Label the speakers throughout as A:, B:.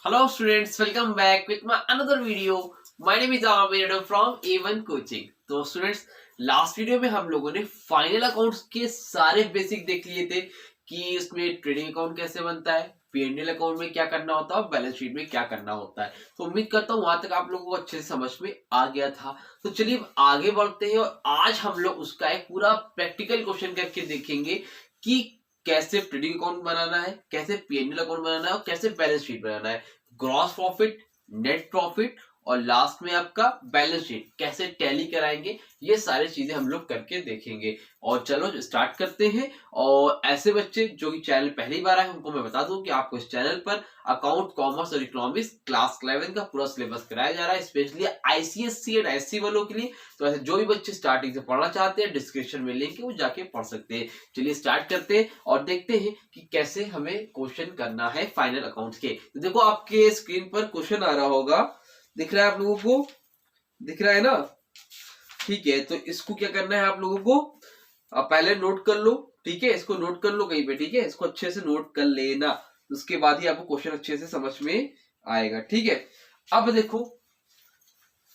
A: Hello students, welcome back with my another video. My name is Amir from A1 Coaching. तो students last video में हम लोगों ने final accounts के सारे बेसिक देख लिए थे कि इसमें ट्रेडिंग अकाउंट कैसे बनता है, P&L अकाउंट में क्या करना होता है और बैलेंस शीट में क्या करना होता है। तो उम्मीद करता हूँ वहां तक आप लोगों को अच्छे से समझ में आ गया था। तो चलिए आगे बढ़ते हैं और आज हम लोग उसका एक पूरा प्रैक्टिकल क्वेश्चन करके देखेंगे कि कैसे ट्रेडिंग अकाउंट बनाना है, कैसे P&L अकाउंट बनाना है और कैसे बैलेंस शीट बनाना है, ग्रॉस प्रॉफिट, नेट प्रॉफिट और लास्ट में आपका बैलेंस शीट कैसे टैली कराएंगे, ये सारी चीजें हम लोग करके देखेंगे। और चलो स्टार्ट करते हैं। और ऐसे बच्चे जो कि चैनल पहली बार आए उनको मैं बता दूं कि आपको इस चैनल पर अकाउंट, कॉमर्स और इकोनॉमिक्स क्लास 11 का पूरा सिलेबस कराया जा रहा है, स्पेशली आईसीएससी एंड एससी वालों के लिए। तो ऐसे जो भी बच्चे स्टार्टिंग से पढ़ना चाहते हैं डिस्क्रिप्शन में लिंक है, वो जाके पढ़ सकते हैं। चलिए स्टार्ट करते हैं और देखते हैं कि कैसे हमें क्वेश्चन करना है फाइनल अकाउंट्स के। तो देखो आपके स्क्रीन पर क्वेश्चन आ रहा होगा, दिख रहा है आप लोगों को, दिख रहा है ना? ठीक है, तो इसको क्या करना है आप लोगों को, आप पहले नोट कर लो। ठीक है, इसको नोट कर लो कहीं पे। ठीक है, इसको अच्छे से नोट कर लेना, उसके बाद ही आपको क्वेश्चन अच्छे से समझ में आएगा। ठीक है, अब देखो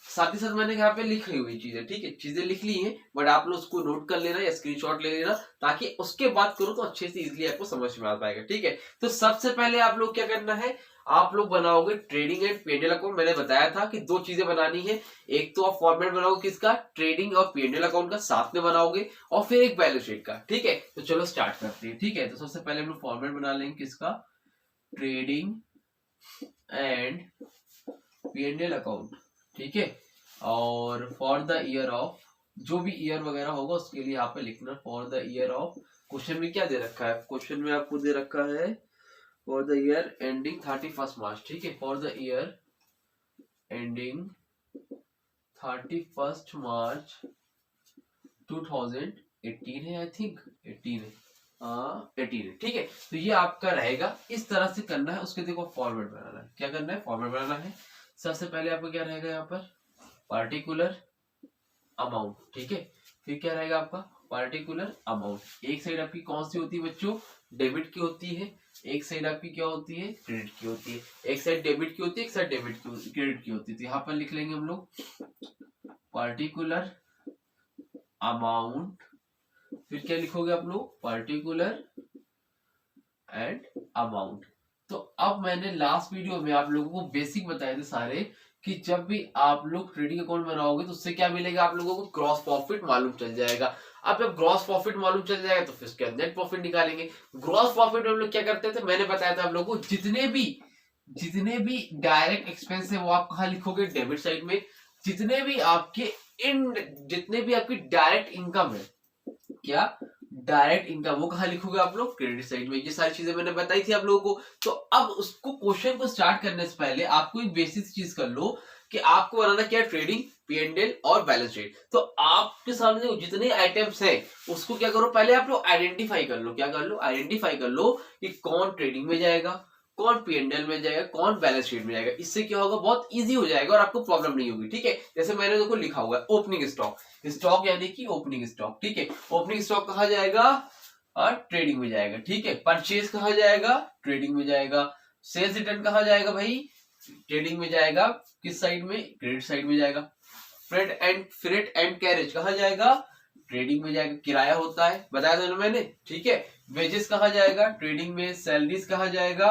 A: साथ ही साथ मैंने यहाँ पे लिखी हुई चीजें, ठीक है, चीजें लिख ली हैं, बट आप लोग उसको नोट कर लेना या स्क्रीनशॉट ले लेना, ताकि उसके बाद करो तो अच्छे से इजीली आपको समझ में आ पाएगा। ठीक है, तो सबसे पहले आप लोग क्या करना है, आप लोग बनाओगे ट्रेडिंग एंड P&L अकाउंट। मैंने बताया था कि दो चीजें बनानी है, एक तो आप फॉर्मेट बनाओगे किसका, ट्रेडिंग और P&L अकाउंट का साथ में बनाओगे, और फिर एक बैलेंस शीट का। ठीक है, तो चलो स्टार्ट करते हैं। ठीक है, तो सबसे पहले हम लोग फॉर्मेट बना लेंगे किसका, ट्रेडिंग एंड P&L अकाउंट। ठीक है, और फॉर द ईयर ऑफ, जो भी ईयर वगैरह होगा उसके लिए यहाँ पे लिखना for the year of. Question में क्या दे रखा है, क्वेश्चन में आपको दे रखा है फॉर द ईयर एंडिंग 31 मार्च। ठीक है, फॉर द ईयर एंडिंग 31 मार्च 2018 है, आई थिंक 18 है, हाँ 18 है। ठीक है, तो ये आपका रहेगा, इस तरह से करना है। उसके देखो फॉर्मेट बनाना है, क्या करना है, फॉर्मेट बनाना है। सबसे पहले आपको क्या रहेगा यहाँ पर, पार्टिकुलर अमाउंट। ठीक है, फिर क्या रहेगा आपका पार्टिकुलर अमाउंट। एक साइड आपकी कौन सी होती है बच्चों, डेबिट की होती है, एक साइड आपकी क्या होती है, क्रेडिट की होती है। एक साइड डेबिट की होती है, एक साइड क्रेडिट की होती है। तो यहाँ पर लिख लेंगे हम लोग पार्टिकुलर अमाउंट, फिर क्या लिखोगे आप लोग, पार्टिकुलर एंड अमाउंट। तो अब मैंने लास्ट वीडियो में आप लोगों को बेसिक बताए थे सारे, कि जब भी आप लोग ट्रेडिंग अकाउंट बनाओगे तो उससे क्या मिलेगा, आप लोगों को ग्रॉस प्रॉफिट मालूम चल जाएगा। अब जब ग्रॉस प्रॉफिट मालूम चल जाएगा तो फिर उसके बाद नेट प्रॉफिट निकालेंगे। ग्रॉस प्रॉफिट में हम लोग क्या करते थे, मैंने बताया था आप लोगों को, जितने भी डायरेक्ट एक्सपेंस है वो आप कहाँ लिखोगे, डेबिट साइड में। जितने भी आपके जितने भी आपकी डायरेक्ट इनकम है, क्या डायरेक्ट इनकम, वो कहाँ लिखोगे आप लोग, क्रेडिट साइड में। ये सारी चीजें मैंने बताई थी आप लोगों को। तो अब उसको क्वेश्चन को स्टार्ट करने से पहले आपको एक बेसिक चीज कर लो कि आपको बनाना क्या है, ट्रेडिंग, P&L और बैलेंस शीट। तो आपके सामने जितने आइटम्स हैं उसको क्या करो, पहले आप लोग आइडेंटिफाई कर लो। क्या कर लो, आइडेंटिफाई कर लो कि कौन ट्रेडिंग में जाएगा, कौन P&L में जाएगा, कौन बैलेंस शीट में जाएगा। इससे क्या होगा, बहुत इजी हो जाएगा और आपको प्रॉब्लम नहीं होगी। ठीक है, जैसे मैंने देखो लिखा हुआ है ओपनिंग स्टॉक, स्टॉक यानी कि ओपनिंग स्टॉक। ठीक है, ओपनिंग स्टॉक कहा जाएगा, और ट्रेडिंग में जाएगा। ठीक है, परचेज कहा जाएगा, ट्रेडिंग में जाएगा। सेल्स रिटर्न कहा जाएगा भाई, ट्रेडिंग में जाएगा, किस साइड में, क्रेडिट साइड में जाएगा। फ्रेट एंड कैरेज कहा जाएगा, ट्रेडिंग में जाएगा। किराया होता है, बताया था ना मैंने। ठीक है, वेजेस कहा जाएगा, ट्रेडिंग में। सैलरीज कहा जाएगा,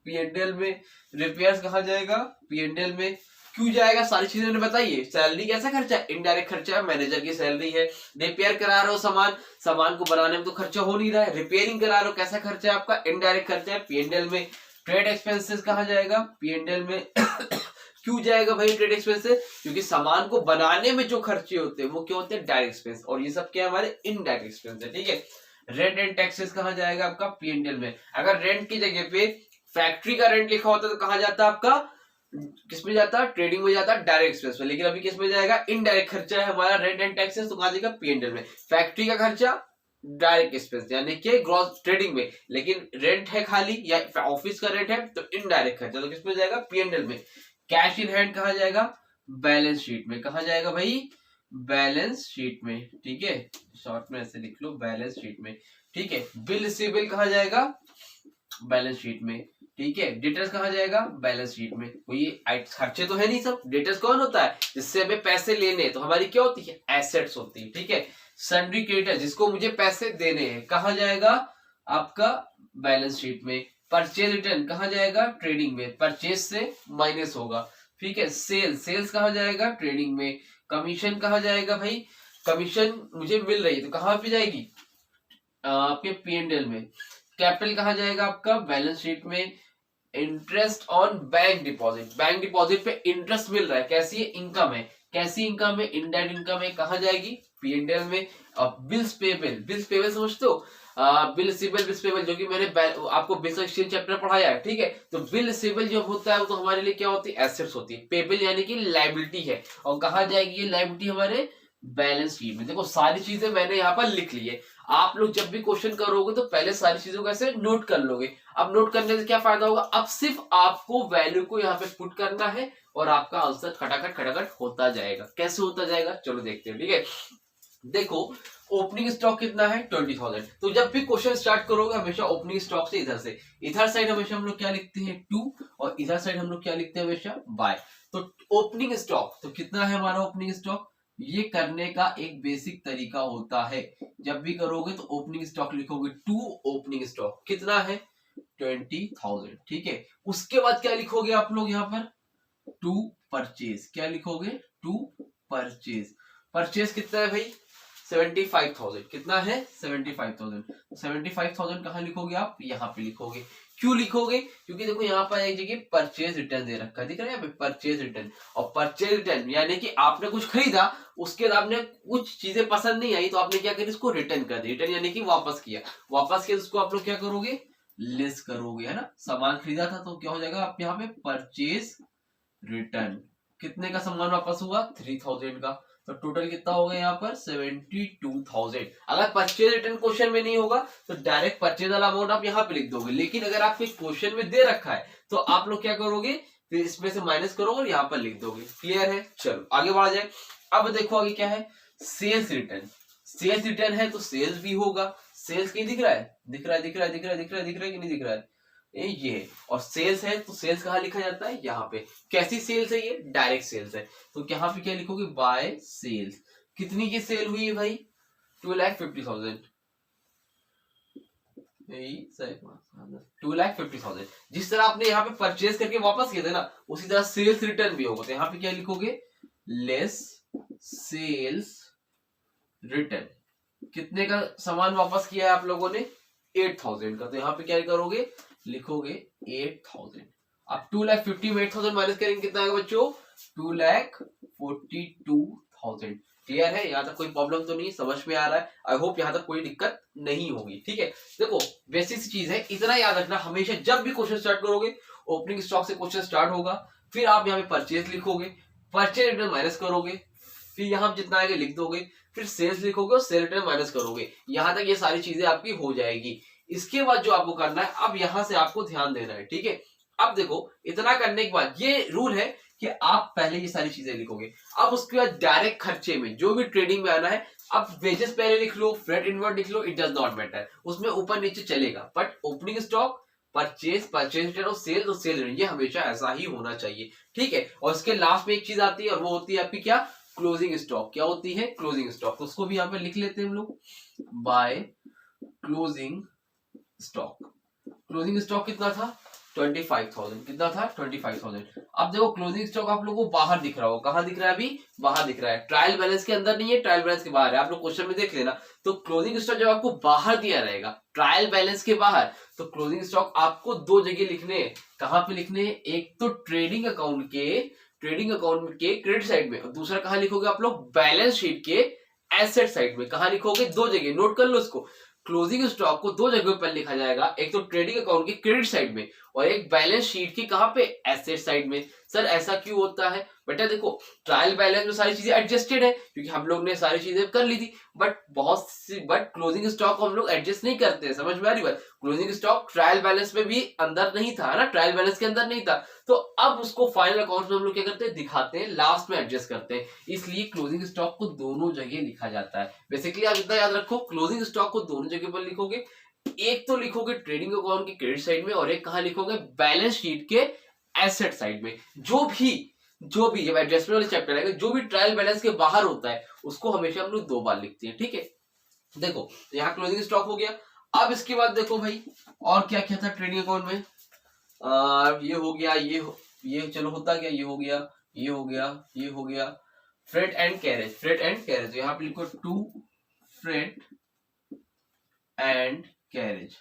A: P&L में। रिपेयर्स कहा जाएगा, P&L में। क्यों जाएगा, सारी चीजें मैंने बताई है। सैलरी कैसा खर्चा है, इनडायरेक्ट खर्चा है, मैनेजर की सैलरी है। रिपेयर करा रहे हो सामान को बनाने में तो खर्चा हो नहीं रहा है, रिपेयरिंग करा रहे हो, कैसा खर्चा है आपका, इनडायरेक्ट खर्चा है, P&L में। ट्रेड एक्सपेंसेस कहा जाएगा, P&L में। क्यों जाएगा भाई ट्रेड एक्सपेंसेस, क्योंकि सामान को बनाने में जो खर्चे होते हैं वो क्या होते हैं, डायरेक्ट एक्सपेंस, और ये सब क्या है, हमारे इनडायरेक्ट एक्सपेंस है। ठीक है, रेंट एंड टैक्सेस कहा जाएगा आपका P&L में। अगर रेंट की जगह पे फैक्ट्री का रेंट लिखा होता तो कहा जाता आपका, किसमें जाता, ट्रेडिंग में जाता, डायरेक्ट एक्सपेंस में। लेकिन अभी किसमें जाएगा, इनडायरेक्ट खर्चा है हमारा, रेंट एंड टैक्सेस, तो कहा जाएगा P&L में। फैक्ट्री का खर्चा डायरेक्ट एक्सपेंस यानी कि ग्रॉस ट्रेडिंग में, लेकिन रेंट है खाली या ऑफिस का रेंट है तो इनडायरेक्ट खर्चा, तो किसमें जाएगा, P&L में। कैश इन हैंड कहा जाएगा, बैलेंस शीट में। कहा जाएगा भाई, बैलेंस शीट में। ठीक है, शॉर्ट में ऐसे लिख लो, बैलेंस शीट में। ठीक है, बिल रिसीवेबल कहा जाएगा, बैलेंस शीट में। ठीक है। डेटर्स कहाँ जाएगा? बैलेंस शीट में। कोई खर्चे तो है नहीं सब। डेटर्स कौन होता है? जिससे हमें पैसे लेने, तो हमारी क्या होती है? एसेट्स होती है, ठीक है। सन्ड्री क्रेडिटर, जिसको मुझे पैसे देने हैं, कहाँ जाएगा? आपका बैलेंस शीट में। परचेज रिटर्न कहाँ जाएगा? ट्रेडिंग में। परचेज से माइनस होगा, ठीक है। सेल्स कहाँ जाएगा? ट्रेडिंग में। कमीशन कहाँ जाएगा भाई? कमीशन मुझे मिल रही है तो कहाँ पे जाएगी? आपके P&L में। कैपिटल कहाँ जाएगा आपका? बैलेंस शीट में। Interest on bank deposit, bank deposit पे इंटरेस्ट मिल रहा है, कैसी है? इनकम है। कैसी इनकम है? इनडायरेक्ट इनकम है, कहाँ जाएगी? P&L में। अब बिल्स पेबल समझते हो? बिल रिसीवेबल, बिल्स पेबल, जो कि मैंने आपको बिल्स एक्सचेंज चैप्टर पढ़ाया है, ठीक है। तो बिल रिसीवेबल जो होता है वो तो हमारे लिए क्या होती है? एसेट्स होती है। पेबल यानी कि लायबिलिटी है, और कहाँ जाएगी ये लायबिलिटी? हमारे बैलेंस शीट में। देखो सारी चीजें मैंने यहाँ पर लिख ली है। आप लोग जब भी क्वेश्चन करोगे तो पहले सारी चीजों को ऐसे नोट कर लोगे। अब नोट करने से क्या फायदा होगा? अब सिर्फ आपको वैल्यू को यहाँ पे पुट करना है और आपका आंसर खटाखट होता जाएगा। कैसे होता जाएगा? चलो देखते हैं, ठीक है। देखो ओपनिंग स्टॉक कितना है? 20,000। तो जब भी क्वेश्चन स्टार्ट करोगे हमेशा ओपनिंग स्टॉक से इधर साइड हमेशा हम लोग क्या लिखते हैं? 2, और इधर साइड हम लोग क्या लिखते हैं? हमेशा बाय। तो ओपनिंग स्टॉक तो कितना है हमारा ओपनिंग स्टॉक? ये करने का एक बेसिक तरीका होता है। जब भी करोगे तो ओपनिंग स्टॉक लिखोगे 2, ओपनिंग स्टॉक कितना है? 20,000, ठीक है। उसके बाद क्या लिखोगे आप लोग यहाँ पर? To purchase. क्या लिखोगे? To purchase. परचेज कितना है भाई? 75,000। कितना है? 75,000। 75,000 कहाँ लिखोगे आप? यहाँ पे लिखोगे। क्यों लिखोगे? क्योंकि देखो यहाँ पर एक जगह परचेज रिटर्न दे रखा है, दिख रहा है यहाँ पे? Purchase return. और परचेज रिटर्न यानी कि आपने कुछ खरीदा, उसके बाद आपने कुछ चीजें पसंद नहीं आई तो आपने क्या करी? इसको रिटर्न कर दिया। रिटर्न यानी कि वापस किया। वापस किया तो उसको आप लोग क्या करोगे? लेस करोगे, है ना। सामान खरीदा था तो क्या हो जाएगा आप यहाँ पे? Purchase return. कितने का सामान वापस हुआ? 3,000 का। तो टोटल कितना होगा यहाँ पर? 72,000। अगर परचेज रिटर्न क्वेश्चन में नहीं होगा तो डायरेक्ट परचेज वाला अमाउंट आप यहाँ पे लिख दोगे, लेकिन अगर आपके क्वेश्चन में दे रखा है तो आप लोग क्या करोगे? फिर इसमें से माइनस करोगे और यहाँ पर लिख दोगे। क्लियर है? चलो आगे बढ़ा जाए। अब देखो आगे क्या है? Sales return. सेल्स रिटर्न है तो सेल्स भी होगा। सेल्स कहीं दिख रहा है? दिख रहा है कि नहीं दिख रहा है? ये है। और सेल्स है तो सेल्स कहाँ लिखा जाता है? यहाँ पे। कैसी सेल्स है ये? डायरेक्ट सेल्स है। तो यहाँ पे क्या लिखोगे? By sales. कितनी की सेल हुई है भाई? 2,50,000। 2,50,000। जिस तरह आपने यहाँ पे परचेज करके वापस किए थे ना, उसी तरह सेल्स रिटर्न भी होगा। तो यहाँ पे क्या लिखोगे? Less sales return. कितने का सामान वापस किया है आप लोगों ने? 8,000 का। तो यहाँ पे क्या करोगे? लिखोगे 8,000। अब 2,50,000 में 8,000 माइनस करेंगे कितना आएगा बच्चों? 2,42,000। क्लियर है? यहाँ तक कोई प्रॉब्लम तो नहीं? समझ में आ रहा है? आई होप यहाँ तक कोई दिक्कत नहीं होगी, ठीक है। देखो बेसिक सी चीज है, इतना याद रखना हमेशा जब भी क्वेश्चन स्टार्ट करोगे, ओपनिंग स्टॉक से क्वेश्चन स्टार्ट होगा, फिर आप यहाँ पे परचेज लिखोगे, परचेज रिटर्न माइनस करोगे, फिर यहाँ जितना आएगा लिख दोगे, फिर सेल्स लिखोगे और सेल रिटर्न माइनस करोगे। यहां तक ये सारी चीजें आपकी हो जाएगी। इसके बाद जो आपको करना है, अब यहां से आपको ध्यान देना है, ठीक है। अब देखो इतना करने के बाद ये रूल है कि आप पहले ये सारी चीजें लिखोगे। अब उसके बाद डायरेक्ट खर्चे में जो भी ट्रेडिंग में आना है, अब वेजेस पहले लिख लो, फ्रेट इनवर्ट लिख लो, इट डज नॉट मैटर, उसमें ऊपर नीचे चलेगा। But opening stock, purchase return और सेल रिटर्न, ये हमेशा ऐसा ही होना चाहिए, ठीक है। और इसके लास्ट में एक चीज आती है और वो होती है आपकी क्या? Closing stock. क्या होती है? Closing stock. तो उसको भी यहाँ पे लिख लेते हैं हम लोग, by closing stock. Closing stock कितना था? 25,000। कितना था? 25,000। अब देखो क्लोजिंग स्टॉक आप लोगों को बाहर दिख रहा हो। कहां दिख रहा है? अभी बाहर दिख रहा है। ट्रायल बैलेंस के अंदर नहीं है, ट्रायल बैलेंस के बाहर है। आप लोग क्वेश्चन में देख लेना। तो क्लोजिंग स्टॉक जब आपको बाहर दिया रहेगा, ट्रायल बैलेंस के बाहर, तो क्लोजिंग स्टॉक आपको दो जगह लिखने हैं। कहां पे लिखने हैं? एक तो ट्रेडिंग अकाउंट के क्रेडिट साइड में, और दूसरा कहां लिखोगे आप लोग? बैलेंस शीट के एसेट साइड में। कहां लिखोगे? दो जगह, नोट कर लो इसको। क्लोजिंग स्टॉक को दो जगहों पर लिखा जाएगा, एक तो ट्रेडिंग अकाउंट की क्रेडिट साइड में और एक बैलेंस शीट की कहां पे? एसेट साइड में। सर ऐसा क्यों होता है? बेटा देखो ट्रायल बैलेंस में सारी चीजें एडजस्टेड है क्योंकि हम लोग ने सारी चीजें कर ली थी, बट क्लोजिंग स्टॉक को हम लोग एडजस्ट नहीं करते हैं। समझ में आ रही बात? क्लोजिंग स्टॉक ट्रायल बैलेंस में भी अंदर नहीं था ना, ट्रायल बैलेंस के अंदर नहीं था, तो अब उसको फाइनल अकाउंट में हम लोग क्या करते हैं? दिखाते हैं, लास्ट में एडजस्ट करते हैं। इसलिए क्लोजिंग स्टॉक को दोनों जगह लिखा जाता है। बेसिकली आप इतना याद रखो, क्लोजिंग स्टॉक को दोनों जगह पर लिखोगे, एक तो लिखोगे ट्रेडिंग अकाउंट की क्रेडिट साइड में और एक कहां लिखोगे बैलेंस शीट के एसेट साइड में। जो भी जब एडजस्टमेंट वाले चैप्टर आएगा, जो भी ट्रायल बैलेंस के बाहर होता है उसको हमेशा हम लोग 2 बार लिखते हैं, ठीक है। देखो यहाँ क्लोजिंग स्टॉक हो गया। अब इसके बाद देखो भाई और क्या क्या था ट्रेडिंग अकाउंट में। ये हो गया, ये चलो होता क्या, ये हो गया, ये हो गया, ये हो गया। Freight and carriage, freight and carriage, तो यहाँ पे लिखो टू फ्रेट एंड कैरेज।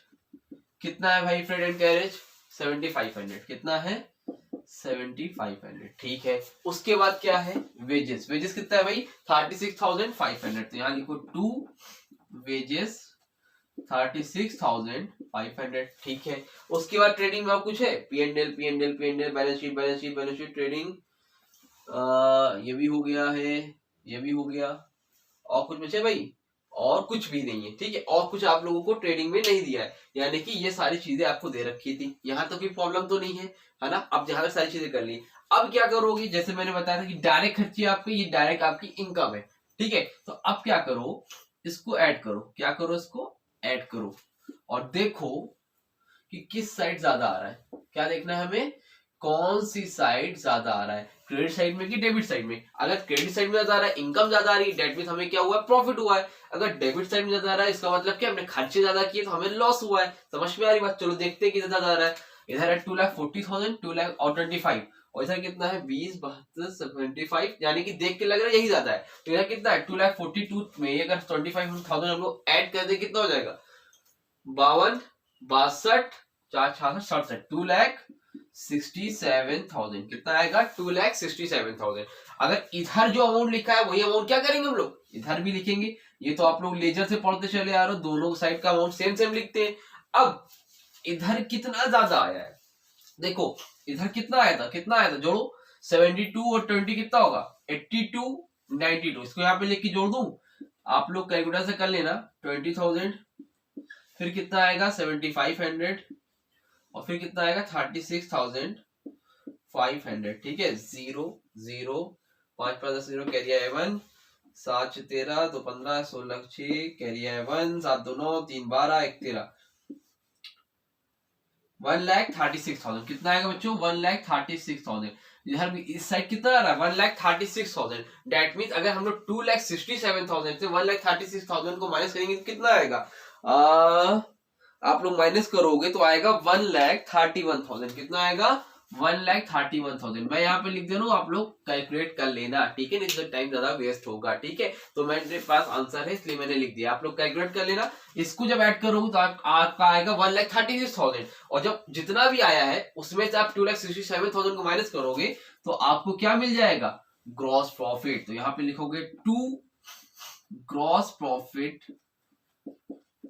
A: कितना है भाई फ्रेट एंड कैरेज? 7500। कितना है? 7500, ठीक है। उसके बाद क्या है? वेजेस, वेजेस कितना है भाई? 36,500, तो यहाँ लिखो टू वेजेस 36,500, ठीक है। उसके बाद ट्रेडिंग में और कुछ है? PNL, PNL, PNL, balance sheet, balance sheet, balance sheet, trading, ये भी हो गया है, ये भी हो गया। और कुछ बचे भाई? और कुछ भी नहीं है, ठीक है। और कुछ आप लोगों को ट्रेडिंग में नहीं दिया है, यानी कि ये सारी चीजें आपको दे रखी थी। यहाँ तो कोई प्रॉब्लम तो नहीं है ना? अब जहां तक सारी चीजें कर ली, अब क्या करोगे? जैसे मैंने बताया था कि डायरेक्ट खर्चे आपके, ये डायरेक्ट आपकी इनकम है, ठीक है। तो अब क्या करो? इसको ऐड करो। क्या करो? इसको ऐड करो और देखो कि किस साइड ज्यादा आ रहा है। क्या देखना है हमें? कौन सी साइड ज्यादा आ रहा है, क्रेडिट साइड में कि डेबिट साइड में? अगर क्रेडिट साइड में ज्यादा आ रहा है, इनकम ज्यादा आ रही है, डेट मीन हमें क्या हुआ? प्रॉफिट हुआ है। अगर डेबिट साइड में ज्यादा आ रहा है, इसका मतलब क्या? हमने खर्चे ज्यादा किए तो हमें लॉस हुआ है। समझ में आ रही बात? चलो देखते हैं कितना ज्यादा आ रहा है। इधर है 2,40,000, 2,25,000, और इधर कितना है? 20, 72, 75, यानी कि देख के लग रहा है यही ज्यादा है। तो इधर कितना है? 2,42,000 में अगर 25,000 हम लोग ऐड कर दे, कितना हो जाएगा? 52, 62, 4, 66, 67, 2,67,000। कितना आएगा? 2,67,000। अगर इधर जो अमाउंट लिखा है वही अमाउंट क्या करेंगे हम लोग? इधर भी लिखेंगे। ये तो आप लोग लेजर से पढ़ते चले आ रहे हो, दोनों साइड का अमाउंट सेम सेम लिखते हैं। अब इधर कितना ज्यादा आया है देखो, इधर कितना आया था, कितना आया था? जोड़ो, 72 और 20 कितना होगा? 82, 92। इसको यहाँ पे लिख के जोड़ दूं, आप लोग कैलकुलेटर से कर लेना। 20,000, फिर कितना आएगा? 7,500, और फिर कितना आएगा? 36,500, ठीक है। 0 0, 5 5 10 0, कैरी आया 1, 7 6 13, 2 15, 16 6, कैरी आया 1, 7 2 9, 3 12, 1 13, 1,36,000। कितना आएगा बच्चों? 1,36,000। इधर भी इस साइड कितना आ रहा है? 1,36,000। डेट मीन्स अगर हम लोग 2,67,000 से 1,36,000 को माइनस करेंगे तो कितना आएगा? आप लोग माइनस करोगे तो आएगा 1,31,000। कितना आएगा? 1,31,000। मैं यहाँ पे लिख दे रहा हूँ, आप लोग कैलकुलेट कर लेना, ठीक है। नहीं तो टाइम ज्यादा वेस्ट होगा, ठीक है। तो मेरे पास आंसर है इसलिए मैंने लिख दिया, आप लोग कैलकुलेट कर लेना। इसको जब ऐड करोगे तो आपका आएगा 1,36,000, और जब जितना भी आया है उसमें से आप 2,67,000 को माइनस करोगे तो आपको क्या मिल जाएगा? Gross profit. तो यहाँ पे लिखोगे 2 ग्रॉस प्रॉफिट,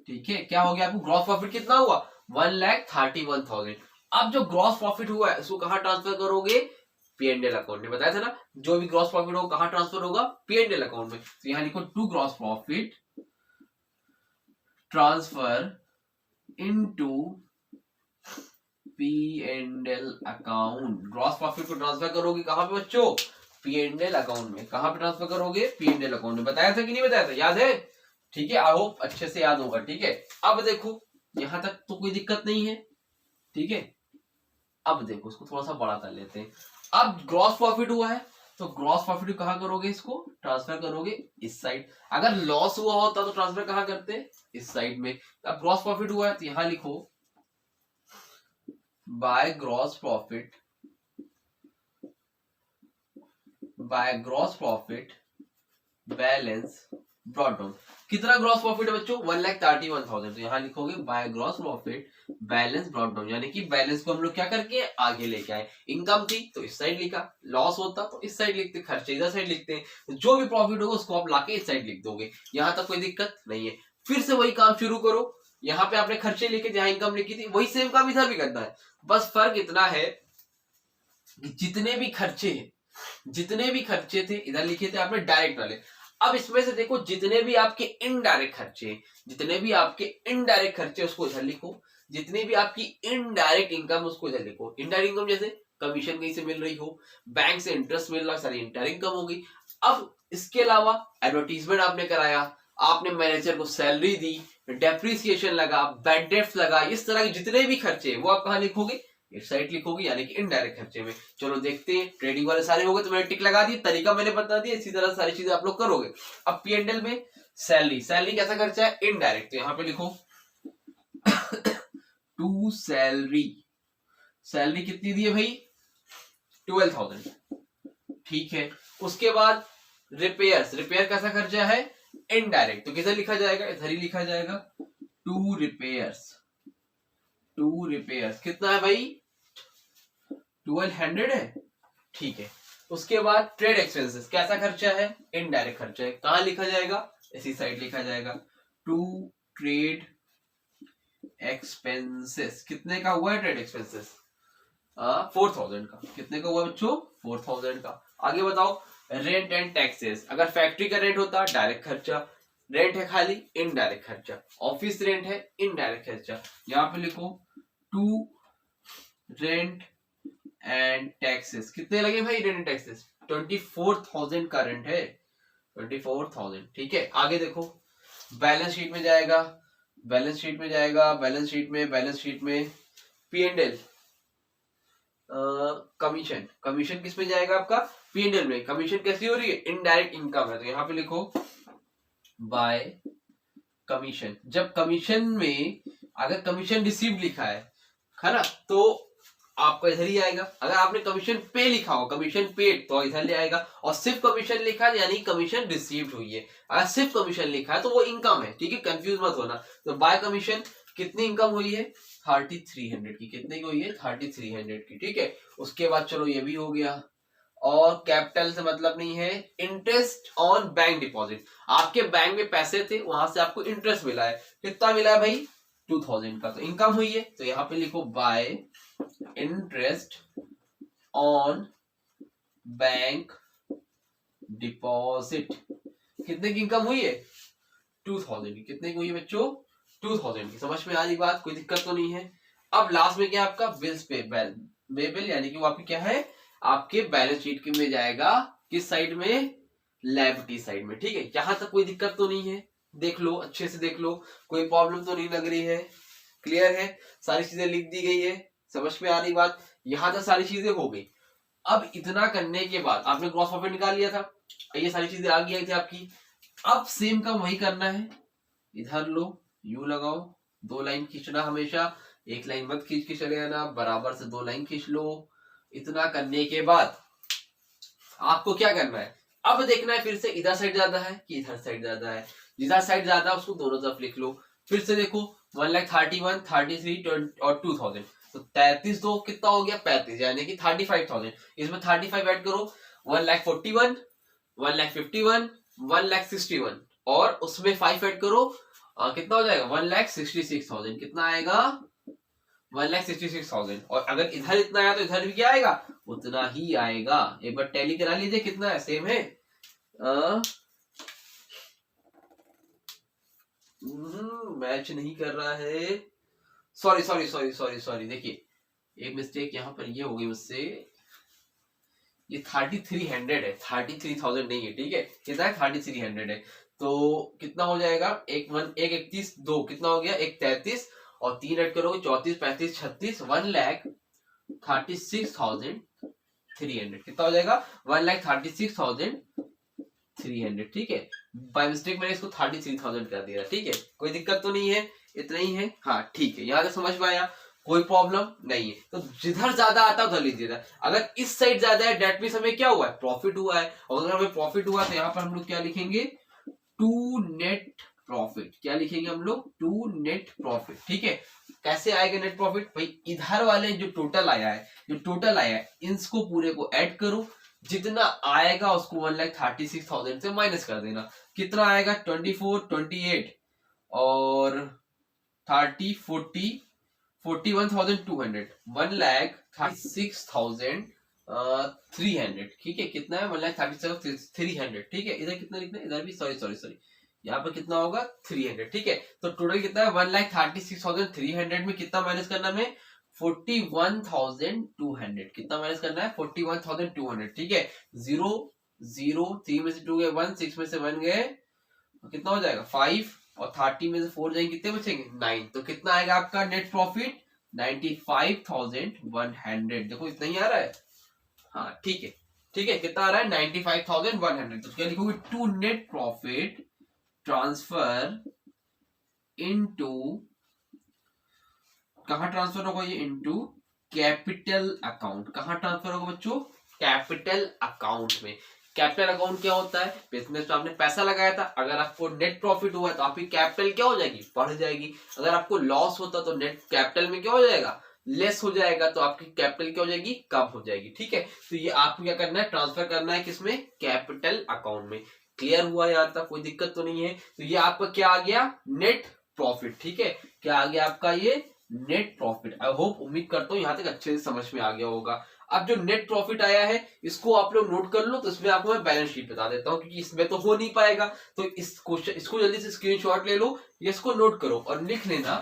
A: ठीक है। क्या हो गया आपको? ग्रॉस प्रॉफिट कितना हुआ? 1,31,000। अब जो ग्रॉस प्रॉफिट हुआ है उसको कहां ट्रांसफर करोगे? पीएनएल अकाउंट में। बताया था ना, जो भी ग्रॉस प्रॉफिट होगा कहां ट्रांसफर होगा? पीएनएल अकाउंट में। तो यहां लिखो 2 gross profit transfer into PNL account. Gross profit को ट्रांसफर करोगे कहां पे बच्चों? पीएनएल अकाउंट में। कहां पे ट्रांसफर करोगे? पीएनएल अकाउंट में। बताया था कि नहीं बताया था? याद है? ठीक है, आई होप अच्छे से याद होगा, ठीक है। अब देखो यहां तक तो कोई दिक्कत नहीं है, ठीक है। अब देखो इसको थोड़ा सा बड़ा कर लेते हैं। अब ग्रॉस प्रॉफिट हुआ है तो ग्रॉस प्रॉफिट कहां करोगे? इसको ट्रांसफर करोगे इस साइड। अगर लॉस हुआ होता तो ट्रांसफर कहां करते? इस साइड में। अब ग्रॉस प्रॉफिट हुआ है तो यहां लिखो by gross profit, by gross profit balance brought down. कितना ग्रॉस प्रॉफिट है बच्चों? 1,31,000। तो यहां लिखोगे by gross profit balance brought down, यानी कि बैलेंस को हम लोग क्या करके आगे लेके आए। इनकम थी तो इस साइड लिखा, लॉस होता तो इस साइड लिखते, खर्चे इधर साइड लिखते हैं। तो जो भी प्रॉफिट होगा उसको आप लाके इस साइड लिख दोगे। यहां तक कोई दिक्कत नहीं है। फिर से वही काम शुरू करो। यहाँ पे आपने खर्चे लिखे, जहां इनकम लिखी थी वही सेम काम इधर भी करना है। बस फर्क इतना है कि जितने भी खर्चे थे इधर लिखे थे आपने डायरेक्ट वाले। अब इसमें से देखो जितने भी आपके इनडायरेक्ट खर्चे उसको इधर लिखो, जितने भी आपकी इनडायरेक्ट इनकम उसको इधर लिखो। इनडायरेक्ट इनकम जैसे कमीशन कहीं से मिल रही हो, बैंक से इंटरेस्ट मिल रहा, सारी इंडायरेक्ट इनकम होगी। अब इसके अलावा एडवर्टीजमेंट आपने कराया, आपने मैनेजर को सैलरी दी, डेप्रिसिएशन लगा, बैड डेट्स लगा, इस तरह के जितने भी खर्चे वो आप कहाँ लिखोगे, इस साइड लिखोगे, यानी कि इनडायरेक्ट खर्चे में। चलो देखते हैं, ट्रेडिंग वाले सारे हो गए तो मैंने टिक लगा दी, तरीका मैंने बता दिया, इसी तरह सारी चीजें आप लोग करोगे। अब P&L में सैलरी, सैलरी कैसा खर्चा है, इनडायरेक्ट, तो यहाँ पे लिखो टू सैलरी, सैलरी कितनी दी है भाई, 12,000, ठीक है। उसके बाद रिपेयर्स, रिपेयर कैसा खर्चा है, इनडायरेक्ट, तो किधर लिखा जाएगा, इधर ही लिखा जाएगा, टू रिपेयर्स, टू रिपेयर्स कितना है भाई, 1200 है, ठीक है। उसके बाद ट्रेड एक्सपेंसेस कैसा खर्चा है, इनडायरेक्ट खर्चा है, कहां लिखा जाएगा, इसी साइड लिखा जाएगा, टू ट्रेड एक्सपेंसेस, कितने का हुआ है ट्रेड एक्सपेंसेस, 4000 का, कितने का हुआ बच्चों, 4000 का। आगे बताओ, रेंट एंड टैक्सेस, अगर फैक्ट्री का रेंट होता डायरेक्ट खर्चा, रेंट है खाली, इनडायरेक्ट खर्चा, ऑफिस रेंट है, इनडायरेक्ट खर्चा, यहाँ पे लिखो टू रेंट एंड टैक्सेस, कितने लगे भाई रेंट एंड टैक्सेस, 24,000 का रेंट है, 24,000, ठीक है। आगे देखो, बैलेंस शीट में जाएगा, बैलेंस शीट में जाएगा, बैलेंस शीट में, बैलेंस शीट में P&L, कमीशन, कमीशन किस में जाएगा आपका, P&L में। कमीशन कैसी हो रही है, इनडायरेक्ट इनकम है, तो यहाँ पे लिखो बाय कमीशन। जब कमीशन में अगर कमीशन रिसीव लिखा है ना, तो आपका इधर ही आएगा। अगर आपने कमीशन पे लिखा हो, कमीशन पेड, तो इधर ले आएगा। और सिर्फ कमीशन लिखा है यानी कमीशन रिसीव्ड हुई है। अगर सिर्फ कमीशन लिखा है तो वो इनकम है, ठीक है, कंफ्यूज मत होना। तो बाय कमीशन कितनी इनकम हुई है, 3300 की, कितने की हुई है, 3300 की, ठीक है। उसके बाद चलो ये भी हो गया। और कैपिटल से मतलब नहीं है, इंटरेस्ट ऑन बैंक डिपॉजिट, आपके बैंक में पैसे थे, वहां से आपको इंटरेस्ट मिला है, कितना मिला है भाई, 2000 का, तो इनकम हुई है। तो यहाँ पे लिखो bye interest on bank deposit, कितने की इनकम हुई है, 2000 की, कितने की हुई है बच्चों, 2000 की। समझ में आ रही बात, कोई दिक्कत तो नहीं है। अब लास्ट में क्या आपका बिल्स पेबल, यानी कि वो आपकी क्या है, आपके बैलेंस शीट में जाएगा, किस साइड में, लायबिलिटी साइड में, ठीक है। यहां तक कोई दिक्कत तो नहीं है, देख लो अच्छे से देख लो, कोई प्रॉब्लम तो नहीं लग रही है, क्लियर है, सारी चीजें लिख दी गई है, समझ में आ रही बात, यहां तक सारी चीजें हो गई। अब इतना करने के बाद आपने ग्रॉस प्रॉफिट निकाल लिया था, ये सारी चीजें आ गई थी आपकी। अब सेम काम वही करना है, इधर लो, यू लगाओ, 2 लाइन खींचना हमेशा, 1 लाइन मत खींच के चले आना, बराबर से 2 लाइन खींच लो। इतना करने के बाद आपको क्या करना है, अब देखना है फिर से इधर साइड ज्यादा है कि इधर साइड ज्यादा है, जिधर साइड ज्यादा है उसको दोनों तरफ लिख लो। फिर से देखो 1,31,33 और 2000, तो 33 दो कितना हो गया, 35, यानी कि 35,000। इसमें 35 ऐड करो, 1,41,000, 1,51,000, 1,61,000 और उसमें 5 ऐड करो, कितना हो जाएगा, 1,66,000। कितना आएगा, 1,66,000। और अगर इधर इतना आया तो इधर भी क्या आएगा, उतना ही आएगा। एक बार टैली करा लीजिए, कितना है, सेम है, मैच नहीं कर रहा है, sorry sorry sorry sorry sorry, देखिए एक मिस्टेक यहाँ पर ये हो गई मुझसे, ये 3300 है, 33,000 नहीं है, ठीक है, कितना है, 3300 है। तो कितना हो जाएगा, एक 31, 2 कितना हो गया, 1,33 और 3 ऐड करोगे, 34, 35, 36, 1,36,300, कितना हो जाएगा, 1,36,300, ठीक है। बाय मिस्टेक मैंने इसको 33,000 कर दिया, ठीक है, कोई दिक्कत तो नहीं है, इतना ही है, हाँ ठीक है, यहाँ से समझ में आया, कोई प्रॉब्लम नहीं है। तो जिधर ज्यादा आता है उधर लीजिएगा। अगर इस साइड ज्यादा है डेट मींस हमें क्या हुआ है, प्रॉफिट हुआ है। और अगर हमें प्रॉफिट हुआ तो यहाँ पर हम लोग क्या लिखेंगे, टू नेट प्रॉफिट, क्या लिखेंगे हम लोग, टू नेट प्रॉफिट, ठीक है। कैसे आएगा नेट प्रॉफिट, भाई इधर वाले जो टोटल आया है, इसको पूरे को ऐड करो, जितना आएगा उसको 1,36,000 से माइनस कर देना। कितना आएगा, 24, 28 और 30, 40, 41,200, 1,36,300, ठीक है। कितना है, 1,36,300, ठीक है। इधर कितना लिखना है, इधर भी सॉरी सॉरी सॉरी, यहाँ पर कितना होगा, 300, ठीक है। तो टोटल कितना है, 1,36,300 में कितना माइनस करना है, 41,200, कितना माइनस करना है, 41,200, ठीक है। 0 0 3 में से 2 गए 1, 6 में से 1 गए, कितना हो जाएगा 5, और 30 में से 4 जाएंगे, कितने बचेंगे 9। तो कितना आएगा आपका नेट प्रॉफिट 95,100। देखो इतना ही आ रहा है, हाँ ठीक है, ठीक है, कितना आ रहा है 95,100। तो क्या लिखोगे, to net profit transfer into, कहां ट्रांसफर होगा ये, इनटू कैपिटल अकाउंट। कहां ट्रांसफर होगा बच्चों, कैपिटल अकाउंट में। कैपिटल अकाउंट क्या होता है, बिजनेस में आपने पैसा लगाया था, अगर आपको नेट प्रॉफिट हुआ तो आपकी कैपिटल क्या हो जाएगी, बढ़ जाएगी। अगर आपको लॉस होता तो नेट कैपिटल में क्या हो जाएगा, लेस हो जाएगा, तो आपकी कैपिटल क्या हो जाएगी, कम हो जाएगी। ठीक है, तो ये आपको क्या करना है, ट्रांसफर करना है किसमें, कैपिटल अकाउंट में। क्लियर हुआ यहाँ तक, कोई दिक्कत तो नहीं है। तो ये आपका क्या आ गया, नेट प्रॉफिट। ठीक है, क्या आ गया आपका ये नेट प्रॉफिट। आई होप, उम्मीद करता हूँ यहाँ तक अच्छे से समझ में आ गया होगा। अब जो नेट प्रॉफिट आया है इसको आप लोग नोट कर लो, तो इसमें आपको मैं बैलेंस शीट बता देता हूँ, क्योंकि इसमें तो हो नहीं पाएगा। तो इस क्वेश्चन, इसको जल्दी से स्क्रीनशॉट ले लो, इसको नोट करो और लिख लेना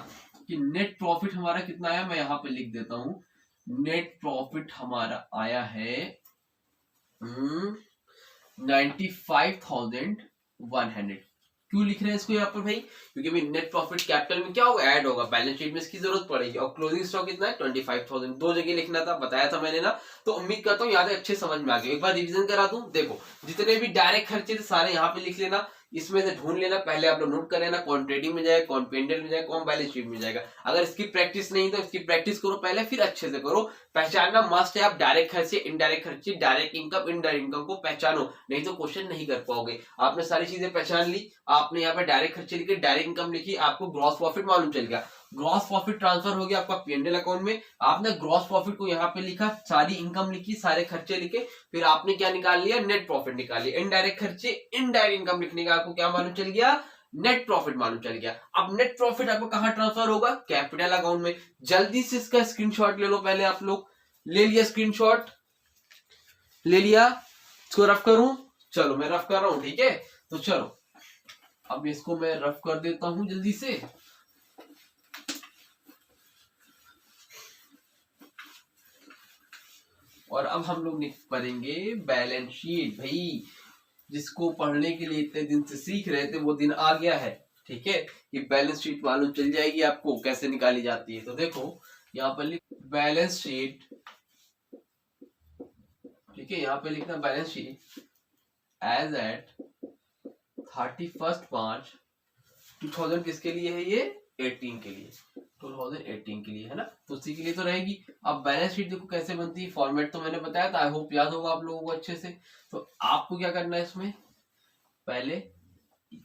A: कि नेट प्रॉफिट हमारा कितना आया। मैं यहाँ पे लिख देता हूँ, नेट प्रॉफिट हमारा आया है 95,100। क्यों लिख रहे हैं इसको यहाँ पर भाई, क्योंकि भाई नेट प्रॉफिट कैपिटल में क्या होगा, ऐड होगा, बैलेंस शीट में इसकी जरूरत पड़ेगी। और क्लोजिंग स्टॉक कितना है 25,000, दो जगह लिखना था, बताया था मैंने ना। तो उम्मीद करता हूँ यहाँ तक अच्छे समझ में आ गए। एक बार रिवीजन करा दूं, देखो जितने भी डायरेक्ट खर्चे थे सारे यहाँ पे लिख लेना, इसमें से ढूंढ लेना, पहले आप लोग नोट कर लेना, कौन ट्रेडिंग में जाएगा, कौन पेंडेंट में जाएगा, कौन बैलेंस शीट में जाएगा। अगर इसकी प्रैक्टिस नहीं तो इसकी प्रैक्टिस करो पहले, फिर अच्छे से करो। पहचानना मस्ट है, आप डायरेक्ट खर्चे, इनडायरेक्ट खर्चे, डायरेक्ट इनकम, इनडायरेक्ट इनकम को पहचानो, नहीं तो क्वेश्चन नहीं कर पाओगे। आपने सारी चीजें पहचान ली, आपने यहाँ पे डायरेक्ट खर्चे लिखे, डायरेक्ट इनकम लिखी, आपको ग्रॉस प्रॉफिट मालूम चल गया, ग्रॉस प्रॉफिट ट्रांसफर हो गया आपका पीएनएल अकाउंट में। आपने ग्रॉस प्रॉफिट को यहाँ पे लिखा, सारी इनकम लिखी, सारे खर्चे लिखे, फिर आपने क्या निकाल लिया, नेट प्रॉफिट निकाल लिया। इनडायरेक्ट खर्चे, इनडायरेक्ट इनकम लिखने का आपको क्या मालूम चल गया, नेट प्रॉफिट मालूम चल गया। अब नेट प्रॉफिट आपको कहां ट्रांसफर होगा, कैपिटल अकाउंट में। जल्दी से इसका स्क्रीनशॉट ले लो पहले आप लोग। ले लिया स्क्रीनशॉट, ले लिया, इसको रफ करूं, चलो मैं रफ कर रहा हूं, ठीक है। तो चलो अब इसको मैं रफ कर देता हूं जल्दी से। और अब हम लोग पढ़ेंगे बैलेंस शीट। भाई जिसको पढ़ने के लिए इतने दिन से सीख रहे थे वो दिन आ गया है, ठीक है। कि बैलेंस शीट मालूम चल जाएगी आपको कैसे निकाली जाती है। तो देखो यहाँ पर लिख बैलेंस शीट, ठीक है, यहाँ पे लिखना बैलेंस शीट एज एट 31 मार्च 2000, किसके लिए है ये, 18 के लिए, 2018 के लिए है ना, तो उसी के लिए तो रहेगी। अब बैलेंस शीट देखो कैसे बनती है, फॉर्मेट तो मैंने बताया था, आई होप याद होगा आप लोगों को अच्छे से। तो आपको क्या करना है, इसमें पहले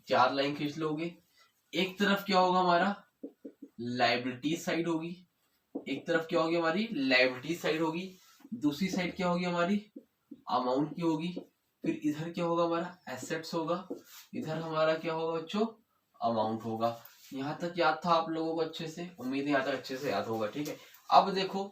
A: 4 लाइन खींच लोगे। एक तरफ क्या होगा हमारा, लायबिलिटी साइड होगी, एक तरफ क्या होगी हमारी, लायबिलिटी साइड होगी, दूसरी साइड क्या होगी हमारी, अमाउंट की होगी। फिर इधर क्या होगा हमारा, एसेट्स होगा, इधर हमारा क्या होगा बच्चों, अमाउंट होगा। यहाँ तक याद था आप लोगों को अच्छे से, उम्मीद है यहाँ तक अच्छे से याद होगा, ठीक है। अब देखो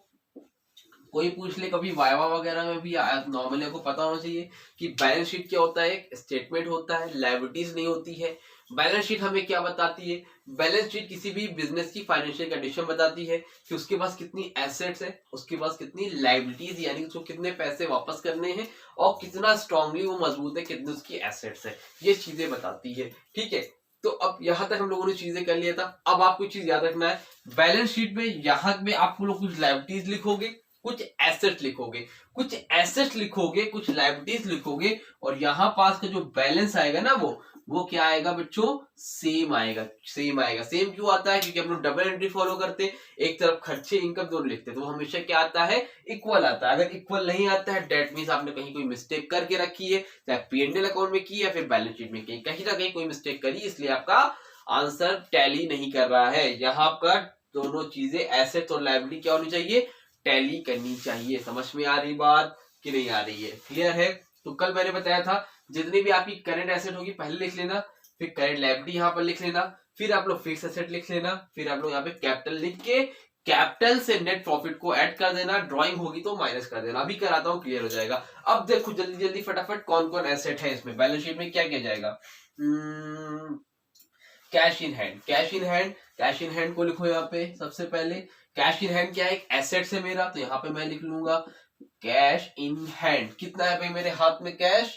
A: कोई पूछ ले कभी वाइवा वगैरह में भी, नॉर्मली आपको पता होना चाहिए कि बैलेंस शीट क्या होता है, एक स्टेटमेंट होता है, लायबिलिटीज नहीं होती है। बैलेंस शीट हमें क्या बताती है, बैलेंस शीट किसी भी बिजनेस की फाइनेंशियल कंडीशन बताती है कि उसके पास कितनी एसेट्स है, उसके पास कितनी लायबिलिटीज, यानी उसको कितने पैसे वापस करने हैं, और कितना स्ट्रांगली वो मजबूत है, कितनी उसकी एसेट्स है, ये चीजें बताती है, ठीक है। तो अब यहां तक हम लोगों ने चीजें कर लिया था। अब आपको चीज याद रखना है, बैलेंस शीट में यहां में आपको लोग कुछ लायबिलिटीज लिखोगे, कुछ एसेट लिखोगे, कुछ एसेट लिखोगे, कुछ लायबिलिटीज लिखोगे, और यहाँ पास का जो बैलेंस आएगा ना वो क्या आएगा बच्चों, सेम आएगा। सेम आएगा, सेम क्यों आता है, क्योंकि हम लोग डबल एंट्री फॉलो करते हैं, एक तरफ खर्चे इनकम दोनों लिखते हैं, तो हमेशा क्या आता है, इक्वल आता है। अगर इक्वल नहीं आता है डेट मींस आपने कहीं कोई मिस्टेक करके रखी है, चाहे पीएनएल अकाउंट में की या फिर बैलेंस शीट में की, कहीं ना कहीं कोई मिस्टेक करी, इसलिए आपका आंसर टैली नहीं कर रहा है। यहाँ पर दोनों चीजें एसेट और लायबिलिटी क्या होनी चाहिए, टैली करनी चाहिए। समझ में आ रही बात कि नहीं आ रही है, क्लियर है। तो कल मैंने बताया था जितनी भी आपकी करंट एसेट होगी पहले लिख लेना, फिर करंट लायबिलिटी यहाँ पर लिख लेना, फिर आप लोग फिक्स एसेट लिख लेना, फिर आप लोग यहाँ पे कैपिटल लिख के कैपिटल से नेट प्रॉफिट को ऐड कर देना, ड्राइंग होगी तो माइनस कर देना। अभी कराता हूँ, क्लियर हो जाएगा। अब देखो जल्दी जल्दी फटाफट कौन कौन एसेट है इसमें, बैलेंस शीट में क्या किया जाएगा, cash in hand. Cash in hand, cash in hand को लिखो यहाँ पे सबसे पहले। कैश इन हैंड क्या है, एक एसेट है मेरा, तो यहाँ पे मैं लिख लूंगा कैश इन हैंड। कितना है भाई मेरे हाथ में कैश,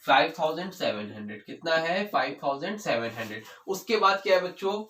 A: 5700 कितना है 5700। उसके बाद क्या है बच्चों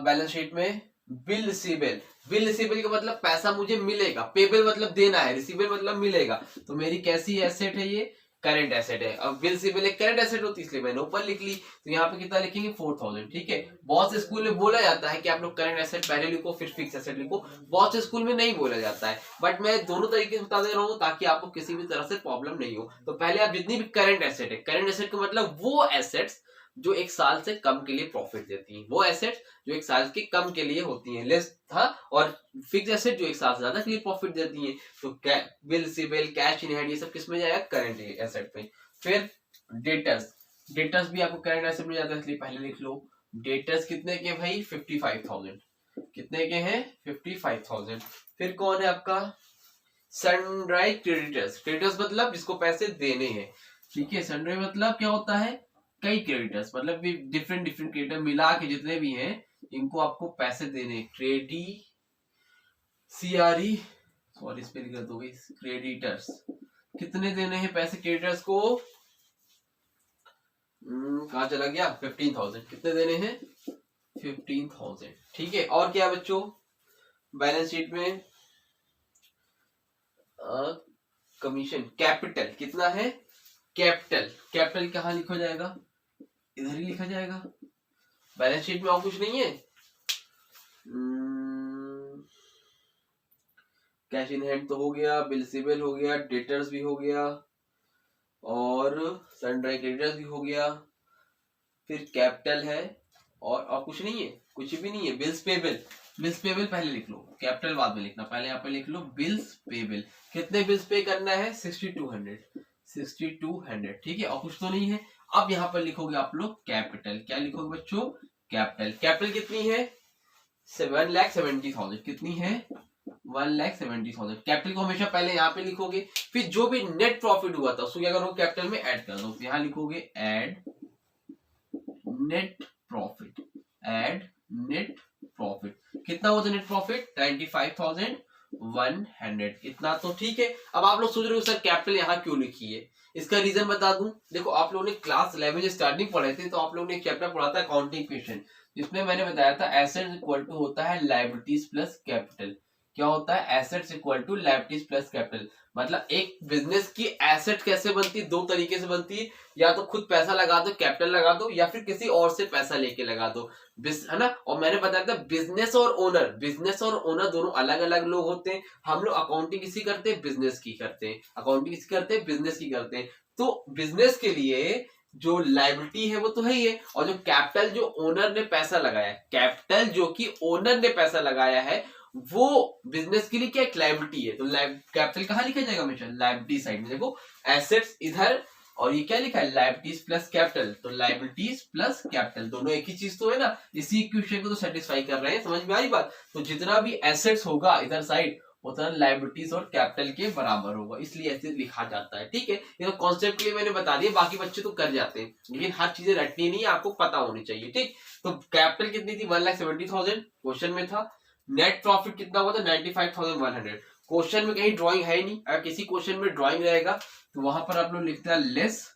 A: बैलेंस शीट में बिल रिसीवेबल। बिल रिसीवेबल का मतलब पैसा मुझे मिलेगा, पेबल मतलब देना है, रिसीवेबल मतलब मिलेगा। तो मेरी कैसी एसेट है ये करंट एसेट है। अब बिल रिसीवेबल एक करंट एसेट होती है इसलिए मैंने ऊपर लिख ली। तो यहाँ पे कितना लिखेंगे 4000। ठीक है, बहुत से स्कूल में बोला जाता है कि आप लोग करंट एसेट पहले लिखो फिर फिक्स एसेट लिखो, बहुत से स्कूल में नहीं बोला जाता है, बट मैं दोनों तरीके से बता दे रहा हूँ ताकि आपको किसी भी तरह से प्रॉब्लम नहीं हो। तो पहले आप जितनी भी करंट एसेट है, करंट एसेट का मतलब वो एसेट्स जो एक साल से कम के लिए प्रॉफिट देती है, वो एसेट जो एक साल के कम के लिए होती है लेस था, और फिक्स एसेट जो एक साल से ज्यादा के लिए प्रॉफिट देती है। तो bill receivable cash in hand ये सब किस में जाएगा करंट एसेट पे। फिर डेटर्स, डेटर्स भी आपको करंट एसेट में जाता है इसलिए पहले लिख लो। डेटर्स कितने के भाई 55,000, कितने के हैं 55,000। फिर कौन है आपका सनड्राई क्रेडिटर्स। क्रेडिटर्स मतलब जिसको पैसे देने हैं। ठीक है, सनड्राई मतलब क्या होता है कई क्रेडिटर्स, मतलब भी डिफरेंट डिफरेंट क्रेडिटर मिला के जितने भी हैं इनको आपको पैसे देने। क्रेडी सीआरई सॉरी स्पेलिंग गलत हो गई, क्रेडिटर्स कितने देने हैं पैसे क्रेडिटर्स को, कहाँ चला गया 15,000। कितने देने हैं 15,000। ठीक है, और क्या बच्चों बैलेंस शीट में कमीशन कैपिटल कितना है, कैपिटल, कैपिटल कहाँ लिखा जाएगा इधर ही लिखा जाएगा, बैलेंस शीट में और कुछ नहीं है। कैश इन हैंड तो हो गया, बिल रिसीवेबल हो गया, डेटर्स भी हो गया, और सनड्राई क्रेडिटर्स भी हो गया, फिर कैपिटल है, और कुछ नहीं है, कुछ भी नहीं है। बिल्स पेबल, बिल्स पेबल पहले लिख लो, कैपिटल बाद में लिखना, पहले यहाँ पे लिख लो बिल्स पेबल। कितने बिल्स पे करना है 6200, 6200। ठीक है, और कुछ तो नहीं है। अब यहाँ पर लिखोगे आप लोग कैपिटल, क्या लिखोगे बच्चों कैपिटल। कैपिटल कितनी है 1,70,000, कितनी है 1,70,000। कैपिटल को हमेशा पहले यहाँ पे लिखोगे, फिर जो भी नेट प्रॉफिट हुआ था उसको क्या करोगे कैपिटल में ऐड कर दो। यहाँ लिखोगे add net profit, add net profit. कितना हुआ था नेट प्रॉफिट 95,100। इतना तो ठीक है। अब आप लोग सोच रहे हो सर कैपिटल यहाँ क्यों लिखी है, इसका रीजन बता दूं। देखो आप लोगों ने क्लास 11 स्टार्टिंग पढ़े थे तो आप लोगों ने एक चैप्टर पढ़ा था अकाउंटिंग क्वेश्चन, जिसमें मैंने बताया था एसेट्स इक्वल टू होता है लायबिलिटीज प्लस कैपिटल। क्या होता है assets equal to liabilities plus capital. मतलब एक बिजनेस की एसेट कैसे बनती है, दो तरीके से बनती है, या तो खुद पैसा लगा दो कैपिटल लगा दो, या फिर किसी और से पैसा लेके लगा दो, है ना। और मैंने बताया था बिजनेस और ओनर, बिजनेस और ओनर दोनों अलग अलग लोग होते हैं। हम लोग अकाउंटिंग किसी करते हैं बिजनेस की करते हैं, अकाउंटिंग किसी करते हैं बिजनेस की करते हैं। तो बिजनेस के लिए जो लायबिलिटी है वो तो है ही है, और जो कैपिटल जो ओनर ने पैसा लगाया है, कैपिटल जो कि ओनर ने पैसा लगाया है वो बिजनेस के लिए क्या एक लायबिलिटी है। तो कैपिटल कहाँ लिखा जाएगा हमेशा लायबिलिटी साइड में। देखो एसेट्स इधर और ये क्या लिखा है लायबिलिटीज प्लस कैपिटल, तो लायबिलिटीज प्लस कैपिटल दोनों एक ही चीज तो है ना, इसी इक्वेशन को तो सेटिस्फाई कर रहे हैं। समझ में आ रही बात। तो जितना भी एसेट्स होगा इधर साइड उतना लायबिलिटीज और कैपिटल के बराबर होगा, इसलिए ऐसे लिखा जाता है। ठीक है, ये तो कॉन्सेप्ट के लिए मैंने बता दिया, बाकी बच्चे तो कर जाते हैं, लेकिन हर चीजें रटनी नहीं है, आपको पता होनी चाहिए। ठीक, तो कैपिटल कितनी थी 1,70,000 क्वेश्चन में था। नेट प्रॉफिट कितना हुआ था 95,100। क्वेश्चन में कहीं ड्राइंग है ही नहीं, अगर किसी क्वेश्चन में ड्राइंग रहेगा तो वहां पर आप लोग लिखते हैं लेस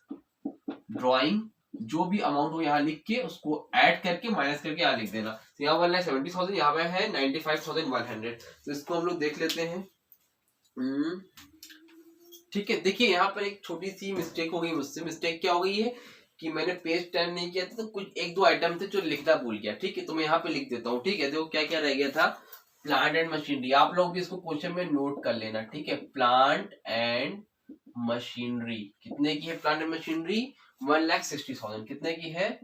A: ड्राइंग, जो भी अमाउंट हो यहाँ लिख के उसको ऐड करके माइनस करके यहाँ लिख देना। तो यहाँ 1,70,000, यहाँ पे है 95,100। तो इसको हम लोग देख लेते हैं। ठीक है, देखिए यहाँ पर एक छोटी सी मिस्टेक हो गई मुझसे। मिस्टेक क्या हो गई है कि मैंने पेज टर्न नहीं किया था, तो कुछ एक दो आइटम थे जो लिखना भूल गया। ठीक है, तो मैं यहाँ पे लिख देता हूँ। ठीक है, देखो क्या क्या रह गया था। प्लांट एंड मशीनरी, आप लोग भी इसको क्वेश्चन में नोट कर लेना। ठीक है, प्लांट एंड मशीनरी कितने की है, प्लांट एंड मशीनरी 1,60,000। कितने की है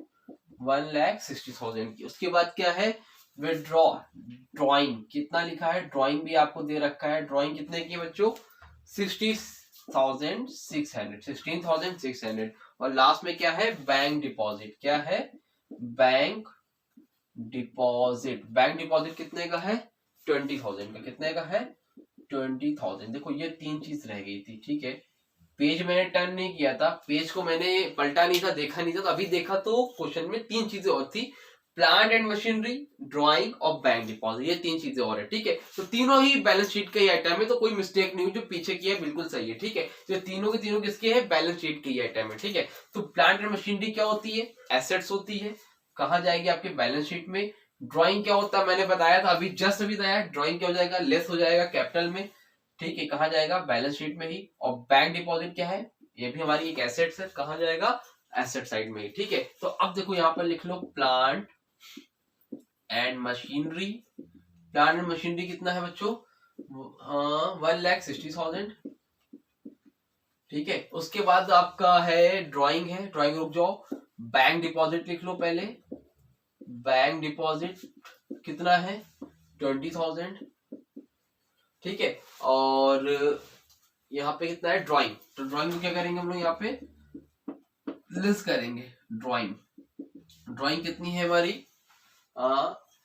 A: 1,60,000 की। उसके बाद क्या है विड्रॉ, ड्राइंग कितना लिखा है, ड्राइंग भी आपको दे रखा है। ड्राइंग कितने की है बच्चों 16,600। और लास्ट में क्या है बैंक डिपॉजिट, क्या है बैंक डिपॉजिट। बैंक डिपॉजिट कितने का है 20,000 का। कितने का है 20,000। देखो ये तीन चीज रह गई थी। ठीक है, पेज मैंने टर्न नहीं किया था, पेज को मैंने पलटा नहीं था, देखा नहीं था, तो अभी देखा तो क्वेश्चन में तीन चीजें और थी। प्लांट एंड मशीनरी, ड्राइंग और बैंक डिपॉजिट, ये 3 चीजें और है। ठीक है, तो तीनों ही बैलेंस शीट का ही आइटम है, तो कोई मिस्टेक नहीं हुई, जो पीछे की है बिल्कुल सही है। ठीक है, तो तीनों के तीनों किसके है, बैलेंस शीट के ही आइटम है। ठीक है, तो प्लांट एंड मशीनरी क्या होती है, एसेट्स होती है, कहा जाएगी आपके बैलेंस शीट में। ड्राइंग क्या होता है, मैंने बताया था अभी, जस्ट अभी बताया, ड्राइंग क्या हो जाएगा, लेस हो जाएगा कैपिटल में। ठीक है, कहा जाएगा बैलेंस शीट में ही। और बैंक डिपॉजिट क्या है, ये भी हमारी एक एसेट्स है, कहा जाएगा एसेट साइड में ही। ठीक है, तो अब देखो यहाँ पर लिख लो plant and machinery. Plant and machinery कितना है बच्चों, 1,60,000। ठीक है, उसके बाद आपका है ड्राइंग है, ड्राइंग रुक जाओ, बैंक डिपॉजिट लिख लो पहले। बैंक डिपॉजिट कितना है, 20,000। ठीक है, और यहाँ पे कितना है ड्राइंग, तो ड्राइंग को क्या करेंगे हम लोग यहाँ पे लिस्ट करेंगे। ड्राइंग, ड्राइंग कितनी है हमारी,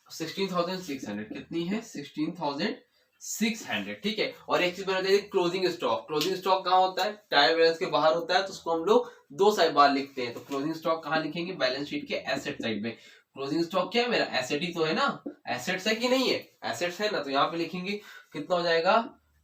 A: 16,600। कितनी है, 16,600। ठीक है, और एक चीज बता दें, क्लोजिंग स्टॉक। क्लोजिंग स्टॉक कहाँ होता है, ट्रायल बैलेंस के बाहर होता है, तो उसको हम लोग 2 साइड बार लिखते हैं। तो क्लोजिंग स्टॉक कहाँ लिखेंगे, बैलेंस शीट के एसेट साइड में। क्लोजिंग स्टॉक क्या है मेरा, एसेट ही तो है ना, एसेट्स है कि नहीं है, एसेट्स है ना, तो यहाँ पे लिखेंगे कितना हो जाएगा,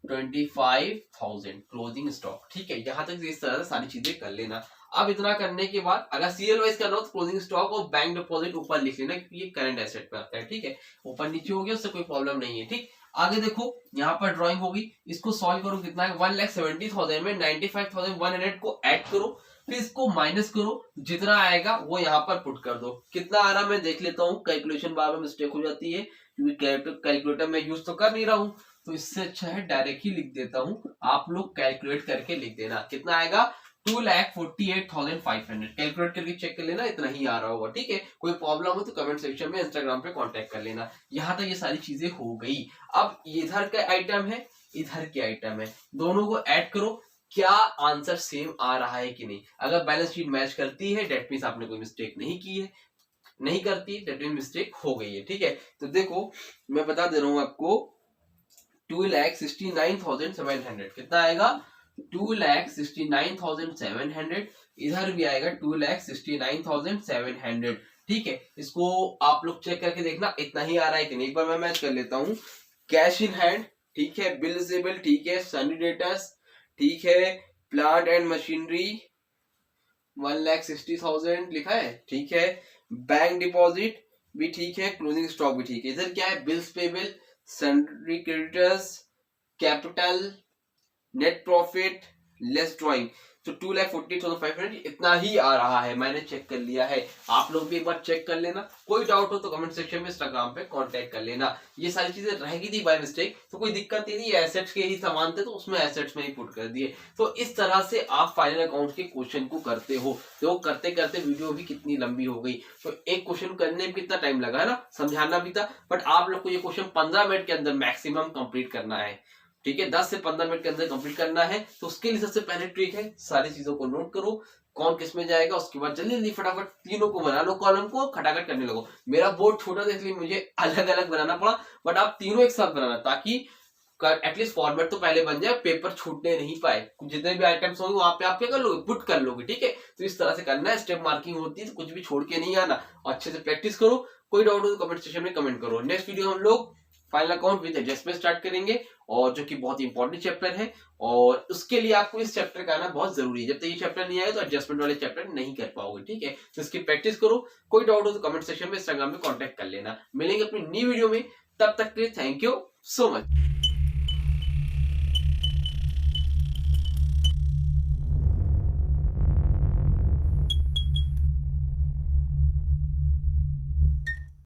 A: 25,000 क्लोजिंग स्टॉक। ठीक है, यहाँ तक इस तरह से सारी चीजें कर लेना। अब इतना करने के बाद अगर सीरियल वाइज करना हो तो क्लोजिंग स्टॉक और बैंक डिपॉजिट ऊपर लिख लेना, क्योंकि ये करंट एसेट पे आता है। ठीक है, ऊपर नीचे हो गया, उससे कोई प्रॉब्लम नहीं है। ठीक, आगे देखो, यहाँ पर ड्राइंग होगी, इसको सॉल्व करो, कितना है, 1,70,000 में 95,100 को ऐड करो, फिर इसको माइनस करो, जितना आएगा वो यहाँ पर पुट कर दो। कितना आ रहा मैं देख लेता हूँ, कैलकुलेशन बार में मिस्टेक हो जाती है, क्योंकि कैलकुलेटर में यूज तो कर नहीं रहा हूँ, तो इससे अच्छा है डायरेक्ट ही लिख देता हूँ, आप लोग कैलकुलेट करके लिख देना। कितना आएगा, 2,48,500। कैलकुलेट करके चेक कर लेना, इतना ही आ रहा होगा। ठीक है, कोई प्रॉब्लम हो तो कमेंट सेक्शन में, इंस्टाग्राम पे कांटेक्ट कर लेना। यहाँ तक ये सारी चीजें हो गई। अब इधर का आइटम है, इधर के आइटम है, दोनों को ऐड करो, क्या आंसर सेम आ रहा है कि नहीं। अगर बैलेंस शीट मैच करती है डेट मींस आपने कोई मिस्टेक नहीं की है, नहीं करती डेट मींस मिस्टेक हो गई है। ठीक है, तो देखो मैं बता दे रहा हूं आपको, 2,69,700 कितना आएगा, 2,69,700। इधर भी आएगा 2,69,700। ठीक है, इसको आप लोग चेक करके देखना इतना ही आ रहा है कि नहीं। एक बार मैं मैच कर लेता हूँ। कैश इन हैंड, ठीक है, बिल रिसीवेबल, ठीक है, सनी डेटर्स, ठीक है, प्लांट एंड मशीनरी 1,60,000 लिखा है, ठीक है, बैंक डिपॉजिट भी ठीक है, क्लोजिंग स्टॉक भी ठीक है। इधर क्या है, bills payable, sundry creditors, capital, net profit, less drawing, तो 2,40,500 इतना ही आ रहा है, मैंने चेक कर लिया है। आप लोग भी एक बार चेक कर लेना, कोई डाउट हो तो कमेंट सेक्शन में, इंस्टाग्राम पे कांटेक्ट कर लेना। ये सारी चीजें रहेगी थी बाय मिस्टेक, तो कोई दिक्कत नहीं थी, एसेट्स के ही सामान थे तो उसमें एसेट्स में ही पुट कर दिए। तो इस तरह से आप फाइनल अकाउंट के क्वेश्चन को करते हो। तो करते करते वीडियो भी कितनी लंबी हो गई, तो एक क्वेश्चन करने में कितना टाइम लगा है ना, समझाना भी था, बट आप लोग को ये क्वेश्चन 15 मिनट के अंदर मैक्सिमम कंप्लीट करना है। ठीक है, 10 से 15 मिनट के अंदर कंप्लीट करना है। तो उसके लिए सबसे पहले ट्रिक है, सारी चीजों को नोट करो, कौन किस में जाएगा, उसके बाद जल्दी जल्दी फटाफट तीनों को बना लो, कॉलम को खटाखट करने लगो। मेरा बोर्ड छोटा था इसलिए मुझे अलग अलग बनाना पड़ा, बट आप तीनों एक साथ बनाना, ताकि एटलीस्ट फॉर्मेट तो पहले बन जाए, पेपर छूटने नहीं पाए। जितने भी आइटम्स होंगे वहां पे आप क्या कर लोगे, पुट कर लोगे। ठीक है, तो इस तरह से करना है, स्टेप मार्किंग होती है, तो कुछ भी छोड़ के नहीं आना, अच्छे से प्रैक्टिस करो। कोई डाउट हो तो कमेंट सेक्शन में कमेंट करो। नेक्स्ट वीडियो हम लोग final account with adjustment start करेंगे, और जो कि बहुत इंपॉर्टेंट चैप्टर है, और उसके लिए आपको इस चैप्टर का आना बहुत जरूरी है। जब तक ये चैप्टर नहीं आएगा तो एडजस्टमेंट वाले चैप्टर नहीं कर पाओगे। ठीक है, तो इसकी प्रैक्टिस करो। कोई डाउट हो तो कमेंट सेक्शन में, इंस्टाग्राम में कांटेक्ट कर लेना। मिलेंगे अपनी नई वीडियो में, तब तक के लिए थैंक यू सो मच।